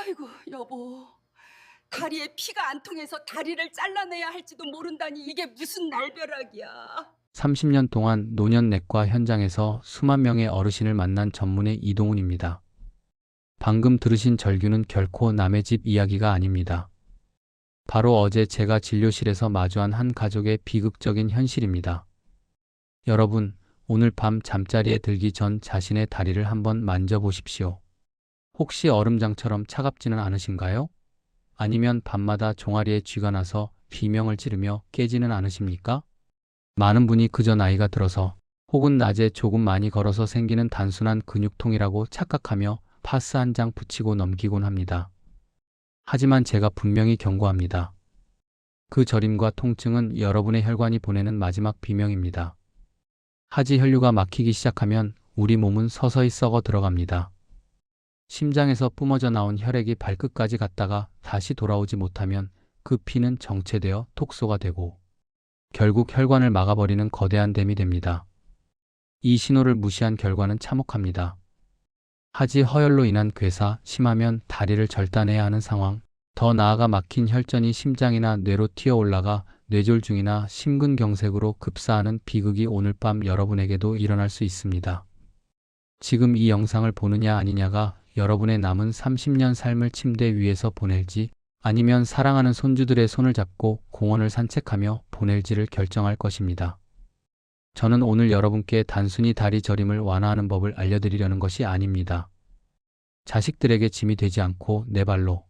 아이고, 여보. 다리에 피가 안 통해서 다리를 잘라내야 할지도 모른다니 이게 무슨 날벼락이야. 30년 동안 노년내과 현장에서 수만 명의 어르신을 만난 전문의 이동훈입니다. 방금 들으신 절규는 결코 남의 집 이야기가 아닙니다. 바로 어제 제가 진료실에서 마주한 한 가족의 비극적인 현실입니다. 여러분, 오늘 밤 잠자리에 들기 전 자신의 다리를 한번 만져보십시오. 혹시 얼음장처럼 차갑지는 않으신가요? 아니면 밤마다 종아리에 쥐가 나서 비명을 지르며 깨지는 않으십니까? 많은 분이 그저 나이가 들어서 혹은 낮에 조금 많이 걸어서 생기는 단순한 근육통이라고 착각하며 파스 한 장 붙이고 넘기곤 합니다. 하지만 제가 분명히 경고합니다. 그 저림과 통증은 여러분의 혈관이 보내는 마지막 비명입니다. 하지 혈류가 막히기 시작하면 우리 몸은 서서히 썩어 들어갑니다. 심장에서 뿜어져 나온 혈액이 발끝까지 갔다가 다시 돌아오지 못하면 그 피는 정체되어 톡소가 되고 결국 혈관을 막아버리는 거대한 댐이 됩니다. 이 신호를 무시한 결과는 참혹합니다. 하지 허혈로 인한 괴사, 심하면 다리를 절단해야 하는 상황, 더 나아가 막힌 혈전이 심장이나 뇌로 튀어 올라가 뇌졸중이나 심근경색으로 급사하는 비극이 오늘 밤 여러분에게도 일어날 수 있습니다. 지금 이 영상을 보느냐 아니냐가 여러분의 남은 30년 삶을 침대 위에서 보낼지 아니면 사랑하는 손주들의 손을 잡고 공원을 산책하며 보낼지를 결정할 것입니다. 저는 오늘 여러분께 단순히 다리 저림을 완화하는 법을 알려드리려는 것이 아닙니다. 자식들에게 짐이 되지 않고 내 발로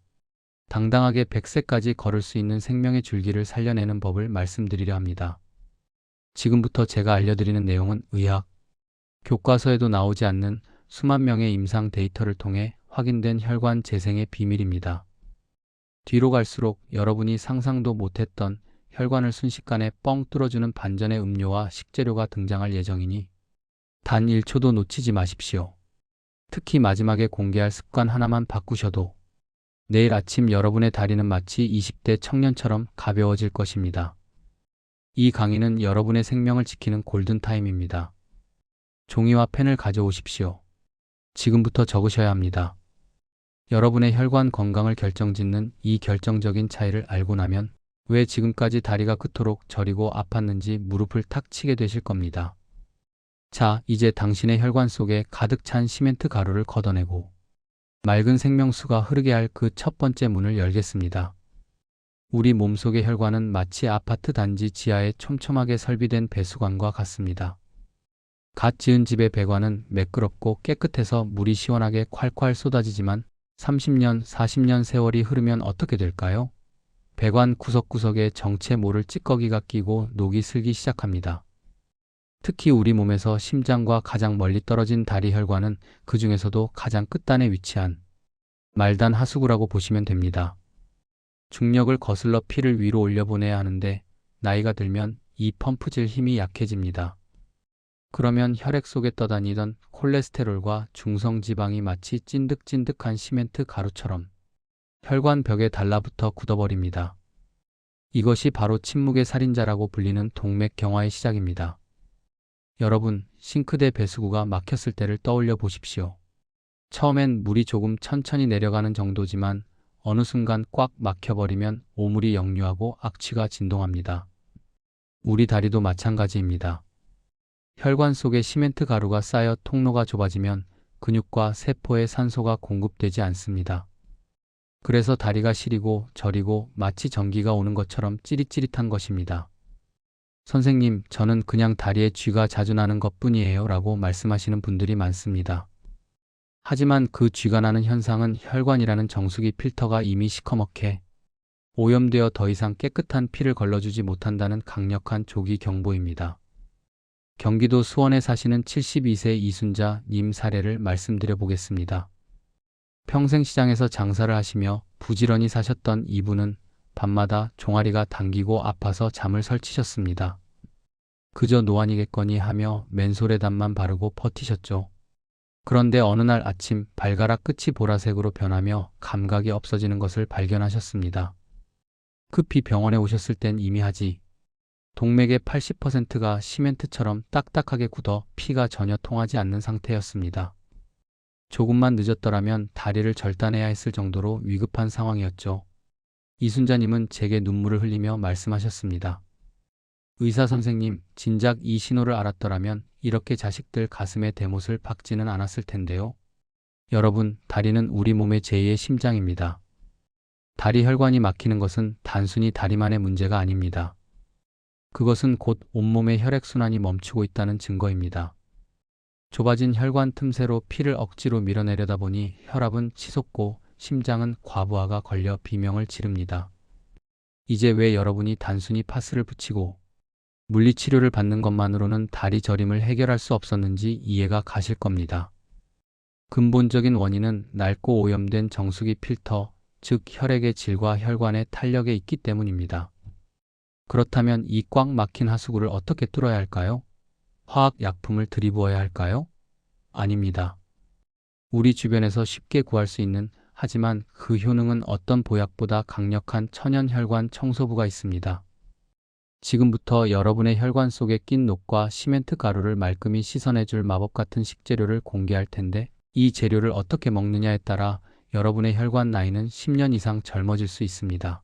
당당하게 100세까지 걸을 수 있는 생명의 줄기를 살려내는 법을 말씀드리려 합니다. 지금부터 제가 알려드리는 내용은 의학, 교과서에도 나오지 않는 수만 명의 임상 데이터를 통해 확인된 혈관 재생의 비밀입니다. 뒤로 갈수록 여러분이 상상도 못했던 혈관을 순식간에 뻥 뚫어주는 반전의 음료와 식재료가 등장할 예정이니 단 1초도 놓치지 마십시오. 특히 마지막에 공개할 습관 하나만 바꾸셔도 내일 아침 여러분의 다리는 마치 20대 청년처럼 가벼워질 것입니다. 이 강의는 여러분의 생명을 지키는 골든타임입니다. 종이와 펜을 가져오십시오. 지금부터 적으셔야 합니다. 여러분의 혈관 건강을 결정짓는 이 결정적인 차이를 알고 나면 왜 지금까지 다리가 그토록 저리고 아팠는지 무릎을 탁 치게 되실 겁니다. 자, 이제 당신의 혈관 속에 가득 찬 시멘트 가루를 걷어내고 맑은 생명수가 흐르게 할 그 첫 번째 문을 열겠습니다. 우리 몸속의 혈관은 마치 아파트 단지 지하에 촘촘하게 설비된 배수관과 같습니다. 갓 지은 집의 배관은 매끄럽고 깨끗해서 물이 시원하게 콸콸 쏟아지지만 30년, 40년 세월이 흐르면 어떻게 될까요? 배관 구석구석에 정체 모를 찌꺼기가 끼고 녹이 슬기 시작합니다. 특히 우리 몸에서 심장과 가장 멀리 떨어진 다리 혈관은 그 중에서도 가장 끝단에 위치한 말단 하수구라고 보시면 됩니다. 중력을 거슬러 피를 위로 올려보내야 하는데 나이가 들면 이 펌프질 힘이 약해집니다. 그러면 혈액 속에 떠다니던 콜레스테롤과 중성지방이 마치 찐득찐득한 시멘트 가루처럼 혈관 벽에 달라붙어 굳어버립니다. 이것이 바로 침묵의 살인자라고 불리는 동맥경화의 시작입니다. 여러분, 싱크대 배수구가 막혔을 때를 떠올려 보십시오. 처음엔 물이 조금 천천히 내려가는 정도지만 어느 순간 꽉 막혀버리면 오물이 역류하고 악취가 진동합니다. 우리 다리도 마찬가지입니다. 혈관 속에 시멘트 가루가 쌓여 통로가 좁아지면 근육과 세포에 산소가 공급되지 않습니다. 그래서 다리가 시리고 저리고 마치 전기가 오는 것처럼 찌릿찌릿한 것입니다. 선생님, 저는 그냥 다리에 쥐가 자주 나는 것뿐이에요 라고 말씀하시는 분들이 많습니다. 하지만 그 쥐가 나는 현상은 혈관이라는 정수기 필터가 이미 시커멓게 오염되어 더 이상 깨끗한 피를 걸러주지 못한다는 강력한 조기 경보입니다. 경기도 수원에 사시는 72세 이순자 님 사례를 말씀드려 보겠습니다. 평생 시장에서 장사를 하시며 부지런히 사셨던 이분은 밤마다 종아리가 당기고 아파서 잠을 설치셨습니다. 그저 노안이겠거니 하며 맨솔에단만 바르고 버티셨죠. 그런데 어느 날 아침 발가락 끝이 보라색으로 변하며 감각이 없어지는 것을 발견하셨습니다. 급히 병원에 오셨을 땐 이미 하지 동맥의 80%가 시멘트처럼 딱딱하게 굳어 피가 전혀 통하지 않는 상태였습니다. 조금만 늦었더라면 다리를 절단해야 했을 정도로 위급한 상황이었죠. 이순자님은 제게 눈물을 흘리며 말씀하셨습니다. 의사 선생님, 진작 이 신호를 알았더라면 이렇게 자식들 가슴에 대못을 박지는 않았을 텐데요. 여러분, 다리는 우리 몸의 제2의 심장입니다. 다리 혈관이 막히는 것은 단순히 다리만의 문제가 아닙니다. 그것은 곧 온몸의 혈액순환이 멈추고 있다는 증거입니다. 좁아진 혈관 틈새로 피를 억지로 밀어내려다 보니 혈압은 치솟고 심장은 과부하가 걸려 비명을 지릅니다. 이제 왜 여러분이 단순히 파스를 붙이고 물리치료를 받는 것만으로는 다리 저림을 해결할 수 없었는지 이해가 가실 겁니다. 근본적인 원인은 낡고 오염된 정수기 필터, 즉 혈액의 질과 혈관의 탄력에 있기 때문입니다. 그렇다면 이 꽉 막힌 하수구를 어떻게 뚫어야 할까요? 화학약품을 들이부어야 할까요? 아닙니다. 우리 주변에서 쉽게 구할 수 있는, 하지만 그 효능은 어떤 보약보다 강력한 천연혈관 청소부가 있습니다. 지금부터 여러분의 혈관 속에 낀 녹과 시멘트 가루를 말끔히 씻어내줄 마법 같은 식재료를 공개할 텐데, 이 재료를 어떻게 먹느냐에 따라 여러분의 혈관 나이는 10년 이상 젊어질 수 있습니다.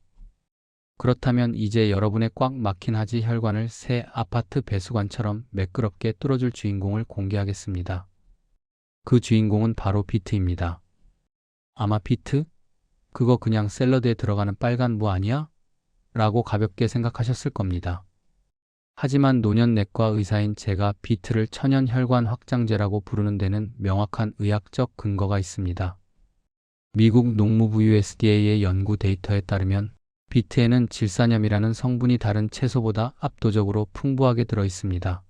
그렇다면 이제 여러분의 꽉 막힌 하지 혈관을 새 아파트 배수관처럼 매끄럽게 뚫어줄 주인공을 공개하겠습니다. 그 주인공은 바로 비트입니다. 아마 비트? 그거 그냥 샐러드에 들어가는 빨간 무 아니야? 라고 가볍게 생각하셨을 겁니다. 하지만 노년내과 의사인 제가 비트를 천연혈관 확장제라고 부르는 데는 명확한 의학적 근거가 있습니다. 미국 농무부 USDA의 연구 데이터에 따르면 비트에는 질산염이라는 성분이 다른 채소보다 압도적으로 풍부하게 들어 있습니다.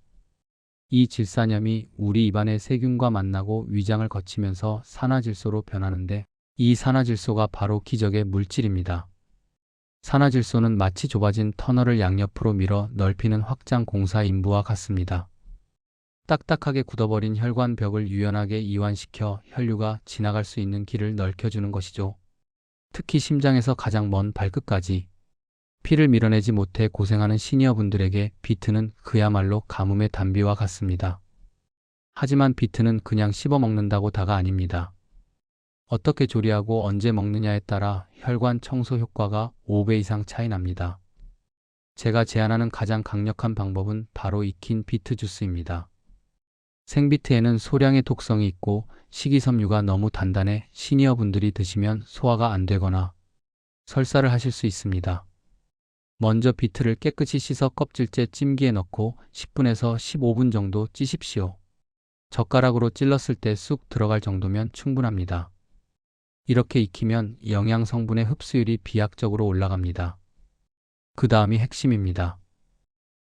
이 질산염이 우리 입안의 세균과 만나고 위장을 거치면서 산화질소로 변하는데, 이 산화질소가 바로 기적의 물질입니다. 산화질소는 마치 좁아진 터널을 양옆으로 밀어 넓히는 확장 공사 인부와 같습니다. 딱딱하게 굳어버린 혈관벽을 유연하게 이완시켜 혈류가 지나갈 수 있는 길을 넓혀주는 것이죠. 특히 심장에서 가장 먼 발끝까지 피를 밀어내지 못해 고생하는 시니어분들에게 비트는 그야말로 가뭄의 단비와 같습니다. 하지만 비트는 그냥 씹어 먹는다고 다가 아닙니다. 어떻게 조리하고 언제 먹느냐에 따라 혈관 청소 효과가 5배 이상 차이 납니다. 제가 제안하는 가장 강력한 방법은 바로 익힌 비트 주스입니다. 생비트에는 소량의 독성이 있고 식이섬유가 너무 단단해 시니어분들이 드시면 소화가 안 되거나 설사를 하실 수 있습니다. 먼저 비트를 깨끗이 씻어 껍질째 찜기에 넣고 10분에서 15분 정도 찌십시오. 젓가락으로 찔렀을 때 쑥 들어갈 정도면 충분합니다. 이렇게 익히면 영양 성분의 흡수율이 비약적으로 올라갑니다. 그 다음이 핵심입니다.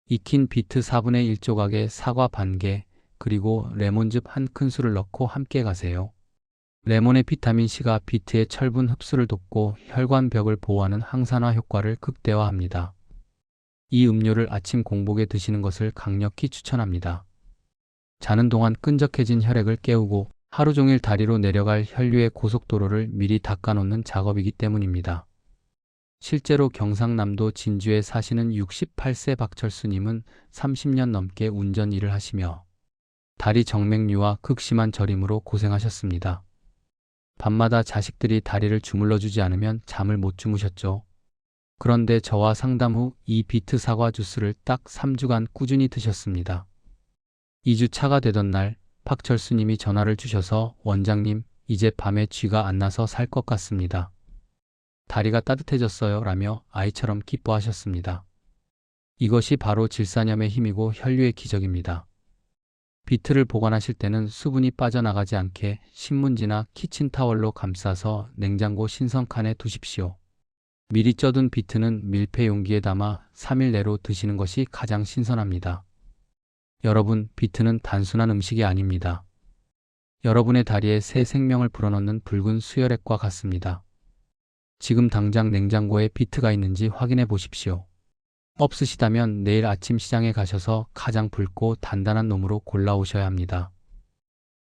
익힌 비트 4분의 1 조각에 사과 반 개, 그리고 레몬즙 한 큰술을 넣고 함께 가세요. 레몬의 비타민C가 비트의 철분 흡수를 돕고 혈관벽을 보호하는 항산화 효과를 극대화합니다. 이 음료를 아침 공복에 드시는 것을 강력히 추천합니다. 자는 동안 끈적해진 혈액을 깨우고 하루 종일 다리로 내려갈 혈류의 고속도로를 미리 닦아놓는 작업이기 때문입니다. 실제로 경상남도 진주에 사시는 68세 박철수님은 30년 넘게 운전 일을 하시며 다리 정맥류와 극심한 저림으로 고생하셨습니다. 밤마다 자식들이 다리를 주물러주지 않으면 잠을 못 주무셨죠. 그런데 저와 상담 후 이 비트 사과 주스를 딱 3주간 꾸준히 드셨습니다. 2주 차가 되던 날 박철수님이 전화를 주셔서 원장님, 이제 밤에 쥐가 안 나서 살 것 같습니다. 다리가 따뜻해졌어요 라며 아이처럼 기뻐하셨습니다. 이것이 바로 질산염의 힘이고 혈류의 기적입니다. 비트를 보관하실 때는 수분이 빠져나가지 않게 신문지나 키친타월로 감싸서 냉장고 신선칸에 두십시오. 미리 쪄둔 비트는 밀폐 용기에 담아 3일 내로 드시는 것이 가장 신선합니다. 여러분, 비트는 단순한 음식이 아닙니다. 여러분의 다리에 새 생명을 불어넣는 붉은 수혈액과 같습니다. 지금 당장 냉장고에 비트가 있는지 확인해 보십시오. 없으시다면 내일 아침 시장에 가셔서 가장 붉고 단단한 놈으로 골라오셔야 합니다.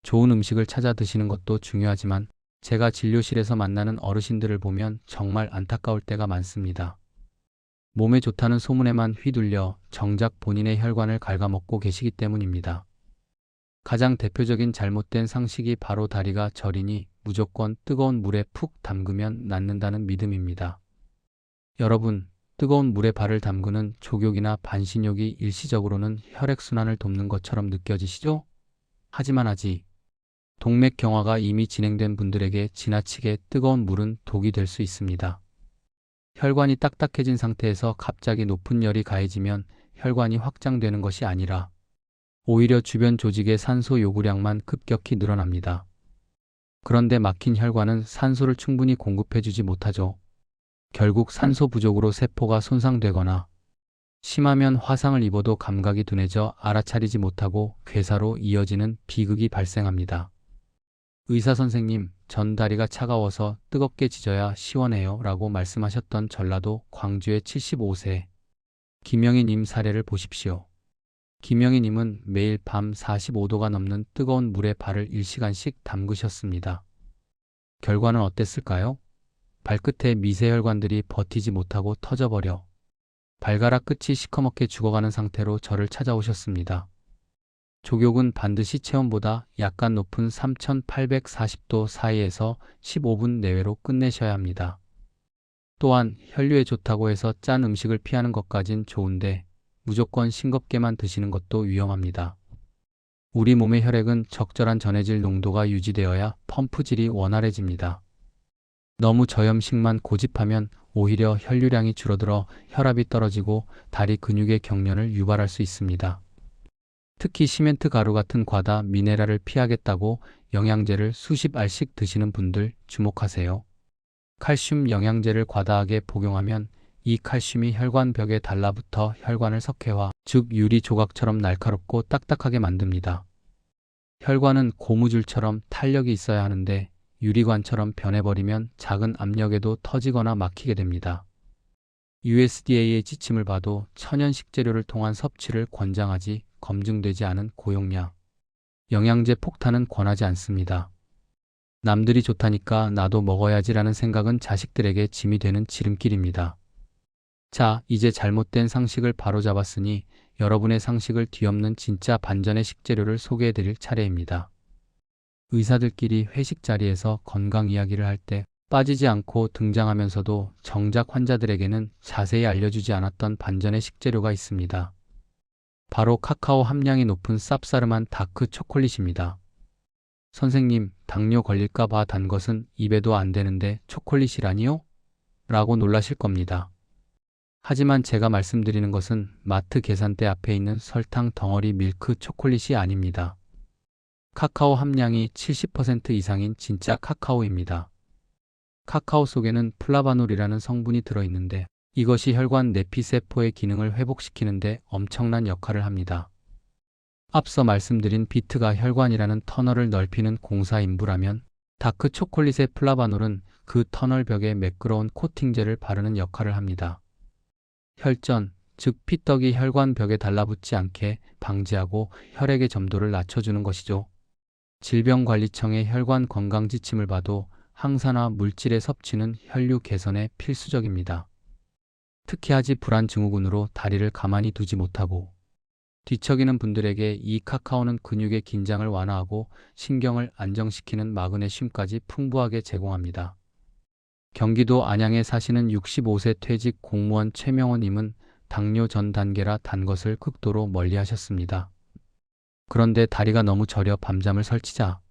좋은 음식을 찾아 드시는 것도 중요하지만 제가 진료실에서 만나는 어르신들을 보면 정말 안타까울 때가 많습니다. 몸에 좋다는 소문에만 휘둘려 정작 본인의 혈관을 갉아먹고 계시기 때문입니다. 가장 대표적인 잘못된 상식이 바로 다리가 저리니 무조건 뜨거운 물에 푹 담그면 낫는다는 믿음입니다. 여러분, 뜨거운 물에 발을 담그는 족욕이나 반신욕이 일시적으로는 혈액순환을 돕는 것처럼 느껴지시죠? 하지만 아직 동맥경화가 이미 진행된 분들에게 지나치게 뜨거운 물은 독이 될 수 있습니다. 혈관이 딱딱해진 상태에서 갑자기 높은 열이 가해지면 혈관이 확장되는 것이 아니라 오히려 주변 조직의 산소 요구량만 급격히 늘어납니다. 그런데 막힌 혈관은 산소를 충분히 공급해주지 못하죠. 결국 산소 부족으로 세포가 손상되거나 심하면 화상을 입어도 감각이 둔해져 알아차리지 못하고 괴사로 이어지는 비극이 발생합니다. 의사 선생님, 전 다리가 차가워서 뜨겁게 지져야 시원해요 라고 말씀하셨던 전라도 광주의 75세 김영희님 사례를 보십시오. 김영희님은 매일 밤 45도가 넘는 뜨거운 물에 발을 1시간씩 담그셨습니다. 결과는 어땠을까요? 발끝에 미세혈관들이 버티지 못하고 터져버려 발가락 끝이 시커멓게 죽어가는 상태로 저를 찾아오셨습니다. 족욕은 반드시 체온보다 약간 높은 3840도 사이에서 15분 내외로 끝내셔야 합니다. 또한 혈류에 좋다고 해서 짠 음식을 피하는 것까진 좋은데 무조건 싱겁게만 드시는 것도 위험합니다. 우리 몸의 혈액은 적절한 전해질 농도가 유지되어야 펌프질이 원활해집니다. 너무 저염식만 고집하면 오히려 혈류량이 줄어들어 혈압이 떨어지고 다리 근육의 경련을 유발할 수 있습니다. 특히 시멘트 가루 같은 과다 미네랄을 피하겠다고 영양제를 수십 알씩 드시는 분들 주목하세요. 칼슘 영양제를 과다하게 복용하면 이 칼슘이 혈관벽에 달라붙어 혈관을 석회화, 즉 유리 조각처럼 날카롭고 딱딱하게 만듭니다. 혈관은 고무줄처럼 탄력이 있어야 하는데 유리관처럼 변해버리면 작은 압력에도 터지거나 막히게 됩니다. USDA의 지침을 봐도 천연 식재료를 통한 섭취를 권장하지 검증되지 않은 고용량 영양제 폭탄은 권하지 않습니다. 남들이 좋다니까 나도 먹어야지라는 생각은 자식들에게 짐이 되는 지름길입니다. 자, 이제 잘못된 상식을 바로잡았으니 여러분의 상식을 뒤엎는 진짜 반전의 식재료를 소개해드릴 차례입니다. 의사들끼리 회식 자리에서 건강 이야기를 할 때 빠지지 않고 등장하면서도 정작 환자들에게는 자세히 알려주지 않았던 반전의 식재료가 있습니다. 바로 카카오 함량이 높은 쌉싸름한 다크 초콜릿입니다. 선생님, 당뇨 걸릴까봐 단 것은 입에도 안 되는데 초콜릿이라니요? 라고 놀라실 겁니다. 하지만 제가 말씀드리는 것은 마트 계산대 앞에 있는 설탕 덩어리 밀크 초콜릿이 아닙니다. 카카오 함량이 70% 이상인 진짜 카카오입니다. 카카오 속에는 플라바놀이라는 성분이 들어있는데 이것이 혈관 내피세포의 기능을 회복시키는데 엄청난 역할을 합니다. 앞서 말씀드린 비트가 혈관이라는 터널을 넓히는 공사인부라면 다크 초콜릿의 플라바놀은 그 터널 벽에 매끄러운 코팅제를 바르는 역할을 합니다. 혈전, 즉 피떡이 혈관 벽에 달라붙지 않게 방지하고 혈액의 점도를 낮춰주는 것이죠. 질병관리청의 혈관 건강 지침을 봐도 항산화 물질의 섭취는 혈류 개선에 필수적입니다. 특히 하지 불안 증후군으로 다리를 가만히 두지 못하고 뒤척이는 분들에게 이 카카오는 근육의 긴장을 완화하고 신경을 안정시키는 마그네슘까지 풍부하게 제공합니다. 경기도 안양에 사시는 65세 퇴직 공무원 최명원님은 당뇨 전 단계라 단 것을 극도로 멀리하셨습니다. 그런데 다리가 너무 저려 밤잠을 설치자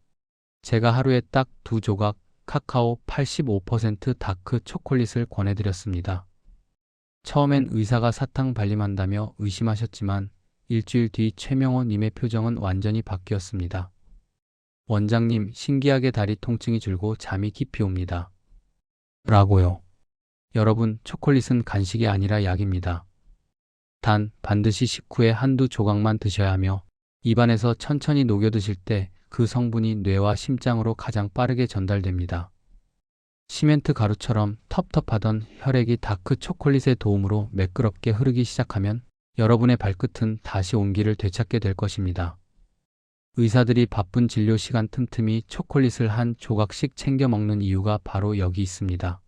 제가 하루에 딱 2조각 카카오 85% 다크 초콜릿을 권해드렸습니다. 처음엔 의사가 사탕 발림한다며 의심하셨지만 일주일 뒤 최명호님의 표정은 완전히 바뀌었습니다. 원장님, 신기하게 다리 통증이 줄고 잠이 깊이 옵니다. 라고요. 여러분, 초콜릿은 간식이 아니라 약입니다. 단, 반드시 식후에 한두 조각만 드셔야 하며 입안에서 천천히 녹여 드실 때 그 성분이 뇌와 심장으로 가장 빠르게 전달됩니다. 시멘트 가루처럼 텁텁하던 혈액이 다크 초콜릿의 도움으로 매끄럽게 흐르기 시작하면 여러분의 발끝은 다시 온기를 되찾게 될 것입니다. 의사들이 바쁜 진료 시간 틈틈이 초콜릿을 한 조각씩 챙겨 먹는 이유가 바로 여기 있습니다.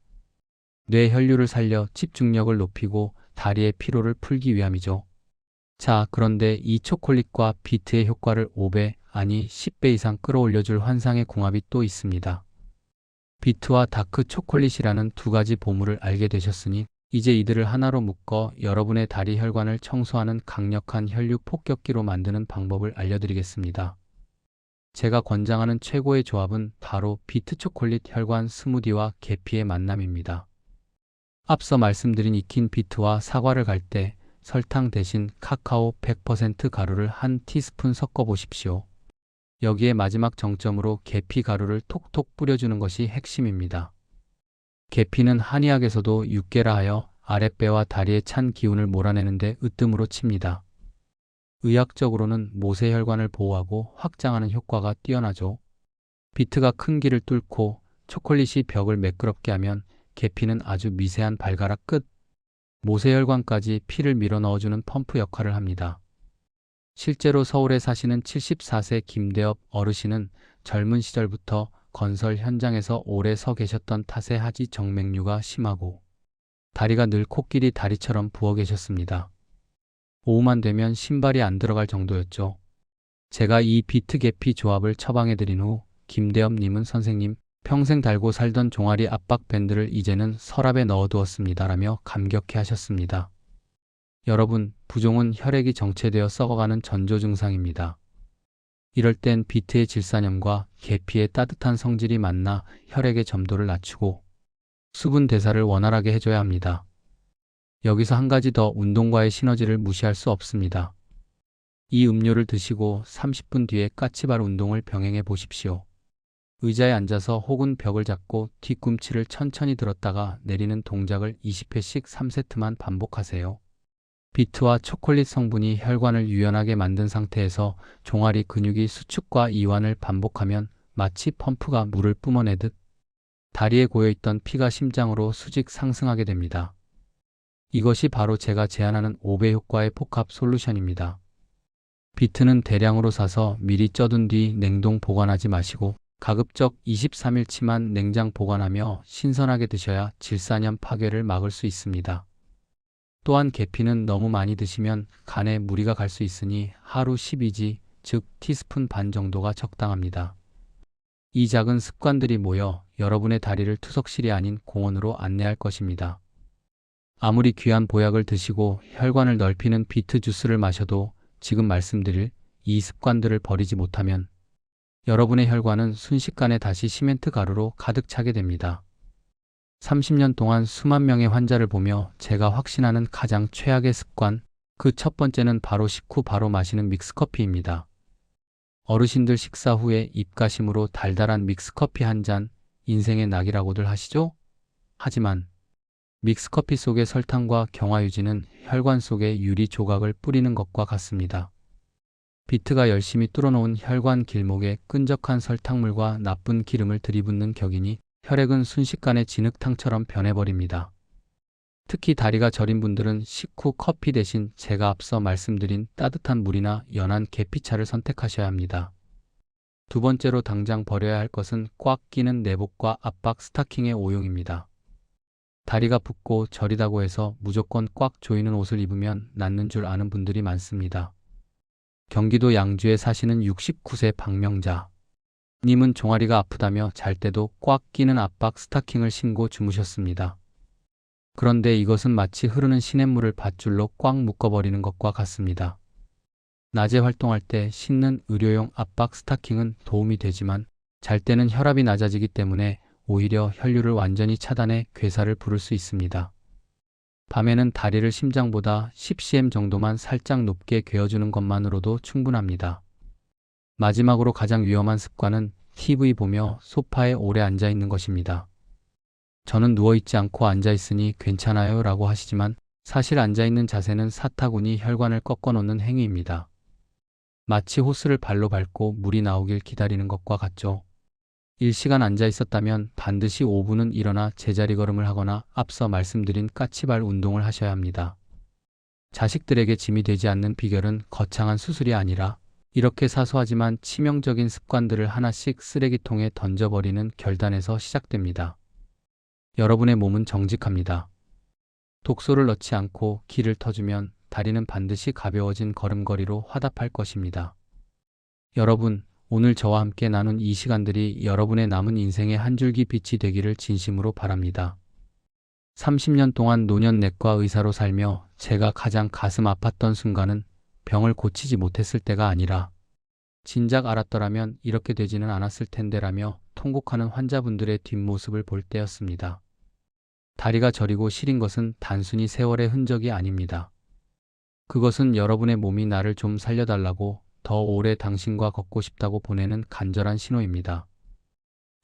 뇌 혈류를 살려 집중력을 높이고 다리의 피로를 풀기 위함이죠. 자, 그런데 이 초콜릿과 비트의 효과를 5배, 아니 10배 이상 끌어올려줄 환상의 궁합이 또 있습니다. 비트와 다크 초콜릿이라는 두 가지 보물을 알게 되셨으니 이제 이들을 하나로 묶어 여러분의 다리 혈관을 청소하는 강력한 혈류 폭격기로 만드는 방법을 알려드리겠습니다. 제가 권장하는 최고의 조합은 바로 비트 초콜릿 혈관 스무디와 계피의 만남입니다. 앞서 말씀드린 익힌 비트와 사과를 갈 때 설탕 대신 카카오 100% 가루를 한 티스푼 섞어 보십시오. 여기에 마지막 정점으로 계피 가루를 톡톡 뿌려주는 것이 핵심입니다. 계피는 한의학에서도 육계라 하여 아랫배와 다리의 찬 기운을 몰아내는데 으뜸으로 칩니다. 의학적으로는 모세혈관을 보호하고 확장하는 효과가 뛰어나죠. 비트가 큰 길을 뚫고 초콜릿이 벽을 매끄럽게 하면 계피는 아주 미세한 발가락 끝, 모세혈관까지 피를 밀어 넣어주는 펌프 역할을 합니다. 실제로 서울에 사시는 74세 김대엽 어르신은 젊은 시절부터 건설 현장에서 오래 서 계셨던 탓에 하지 정맥류가 심하고 다리가 늘 코끼리 다리처럼 부어 계셨습니다. 오후만 되면 신발이 안 들어갈 정도였죠. 제가 이 비트 계피 조합을 처방해드린 후 김대엽님은 선생님, 평생 달고 살던 종아리 압박 밴드를 이제는 서랍에 넣어두었습니다 라며 감격해 하셨습니다. 여러분, 부종은 혈액이 정체되어 썩어가는 전조 증상입니다. 이럴 땐 비트의 질산염과 계피의 따뜻한 성질이 만나 혈액의 점도를 낮추고 수분 대사를 원활하게 해줘야 합니다. 여기서 한 가지 더, 운동과의 시너지를 무시할 수 없습니다. 이 음료를 드시고 30분 뒤에 까치발 운동을 병행해 보십시오. 의자에 앉아서 혹은 벽을 잡고 뒤꿈치를 천천히 들었다가 내리는 동작을 20회씩 3세트만 반복하세요. 비트와 초콜릿 성분이 혈관을 유연하게 만든 상태에서 종아리 근육이 수축과 이완을 반복하면 마치 펌프가 물을 뿜어내듯 다리에 고여있던 피가 심장으로 수직 상승하게 됩니다. 이것이 바로 제가 제안하는 5배 효과의 복합 솔루션입니다. 비트는 대량으로 사서 미리 쪄둔 뒤 냉동 보관하지 마시고 가급적 23일치만 냉장 보관하며 신선하게 드셔야 질산염 파괴를 막을 수 있습니다. 또한 계피는 너무 많이 드시면 간에 무리가 갈 수 있으니 하루 12지, 즉 티스푼 반 정도가 적당합니다. 이 작은 습관들이 모여 여러분의 다리를 투석실이 아닌 공원으로 안내할 것입니다. 아무리 귀한 보약을 드시고 혈관을 넓히는 비트 주스를 마셔도 지금 말씀드릴 이 습관들을 버리지 못하면 여러분의 혈관은 순식간에 다시 시멘트 가루로 가득 차게 됩니다. 30년 동안 수만 명의 환자를 보며 제가 확신하는 가장 최악의 습관, 그 첫 번째는 바로 식후 바로 마시는 믹스커피입니다. 어르신들 식사 후에 입가심으로 달달한 믹스커피 한 잔, 인생의 낙이라고들 하시죠? 하지만 믹스커피 속의 설탕과 경화유지는 혈관 속에 유리 조각을 뿌리는 것과 같습니다. 비트가 열심히 뚫어놓은 혈관 길목에 끈적한 설탕물과 나쁜 기름을 들이붓는 격이니 혈액은 순식간에 진흙탕처럼 변해버립니다. 특히 다리가 저린 분들은 식후 커피 대신 제가 앞서 말씀드린 따뜻한 물이나 연한 계피차를 선택하셔야 합니다. 두 번째로 당장 버려야 할 것은 꽉 끼는 내복과 압박 스타킹의 오용입니다. 다리가 붓고 저리다고 해서 무조건 꽉 조이는 옷을 입으면 낫는 줄 아는 분들이 많습니다. 경기도 양주에 사시는 69세 박명자 님은 종아리가 아프다며 잘 때도 꽉 끼는 압박 스타킹을 신고 주무셨습니다. 그런데 이것은 마치 흐르는 시냇물을 밧줄로 꽉 묶어버리는 것과 같습니다. 낮에 활동할 때 신는 의료용 압박 스타킹은 도움이 되지만 잘 때는 혈압이 낮아지기 때문에 오히려 혈류를 완전히 차단해 괴사를 부를 수 있습니다. 밤에는 다리를 심장보다 10cm 정도만 살짝 높게 괴어주는 것만으로도 충분합니다. 마지막으로 가장 위험한 습관은 TV 보며 소파에 오래 앉아있는 것입니다. 저는 누워있지 않고 앉아있으니 괜찮아요 라고 하시지만 사실 앉아있는 자세는 사타구니 혈관을 꺾어놓는 행위입니다. 마치 호스를 발로 밟고 물이 나오길 기다리는 것과 같죠. 1시간 앉아있었다면 반드시 5분은 일어나 제자리 걸음을 하거나 앞서 말씀드린 까치발 운동을 하셔야 합니다. 자식들에게 짐이 되지 않는 비결은 거창한 수술이 아니라 이렇게 사소하지만 치명적인 습관들을 하나씩 쓰레기통에 던져버리는 결단에서 시작됩니다. 여러분의 몸은 정직합니다. 독소를 넣지 않고 기를 터주면 다리는 반드시 가벼워진 걸음걸이로 화답할 것입니다. 여러분, 오늘 저와 함께 나눈 이 시간들이 여러분의 남은 인생의 한 줄기 빛이 되기를 진심으로 바랍니다. 30년 동안 노년내과 의사로 살며 제가 가장 가슴 아팠던 순간은 병을 고치지 못했을 때가 아니라 진작 알았더라면 이렇게 되지는 않았을 텐데라며 통곡하는 환자분들의 뒷모습을 볼 때였습니다. 다리가 저리고 시린 것은 단순히 세월의 흔적이 아닙니다. 그것은 여러분의 몸이 나를 좀 살려달라고 더 오래 당신과 걷고 싶다고 보내는 간절한 신호입니다.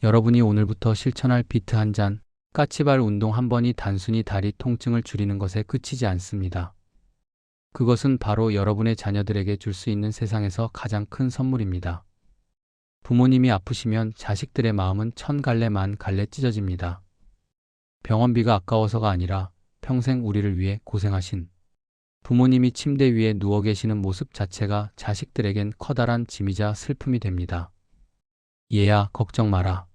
여러분이 오늘부터 실천할 비트 한 잔, 까치발 운동 한 번이 단순히 다리 통증을 줄이는 것에 그치지 않습니다. 그것은 바로 여러분의 자녀들에게 줄 수 있는 세상에서 가장 큰 선물입니다. 부모님이 아프시면 자식들의 마음은 천 갈래 만 갈래 찢어집니다. 병원비가 아까워서가 아니라 평생 우리를 위해 고생하신 부모님이 침대 위에 누워 계시는 모습 자체가 자식들에겐 커다란 짐이자 슬픔이 됩니다. 얘야, 걱정 마라.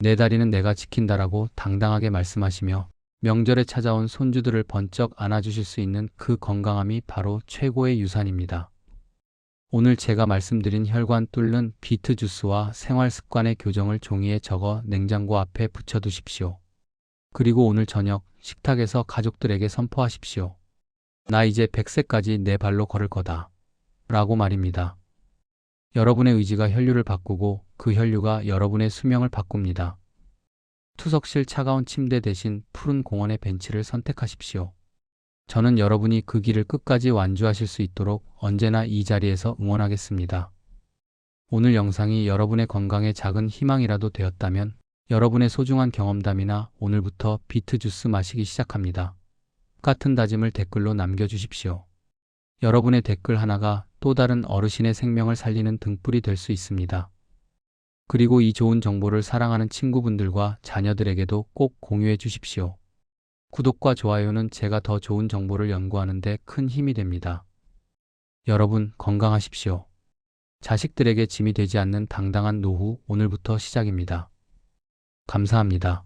내 다리는 내가 지킨다라고 당당하게 말씀하시며 명절에 찾아온 손주들을 번쩍 안아주실 수 있는 그 건강함이 바로 최고의 유산입니다. 오늘 제가 말씀드린 혈관 뚫는 비트 주스와 생활 습관의 교정을 종이에 적어 냉장고 앞에 붙여두십시오. 그리고 오늘 저녁 식탁에서 가족들에게 선포하십시오. 나 이제 100세까지 내 발로 걸을 거다. 라고 말입니다. 여러분의 의지가 혈류를 바꾸고 그 혈류가 여러분의 수명을 바꿉니다. 투석실 차가운 침대 대신 푸른 공원의 벤치를 선택하십시오. 저는 여러분이 그 길을 끝까지 완주하실 수 있도록 언제나 이 자리에서 응원하겠습니다. 오늘 영상이 여러분의 건강에 작은 희망이라도 되었다면 여러분의 소중한 경험담이나 오늘부터 비트 주스 마시기 시작합니다. 같은 다짐을 댓글로 남겨주십시오. 여러분의 댓글 하나가 또 다른 어르신의 생명을 살리는 등불이 될 수 있습니다. 그리고 이 좋은 정보를 사랑하는 친구분들과 자녀들에게도 꼭 공유해 주십시오. 구독과 좋아요는 제가 더 좋은 정보를 연구하는 데 큰 힘이 됩니다. 여러분 건강하십시오. 자식들에게 짐이 되지 않는 당당한 노후 오늘부터 시작입니다. 감사합니다.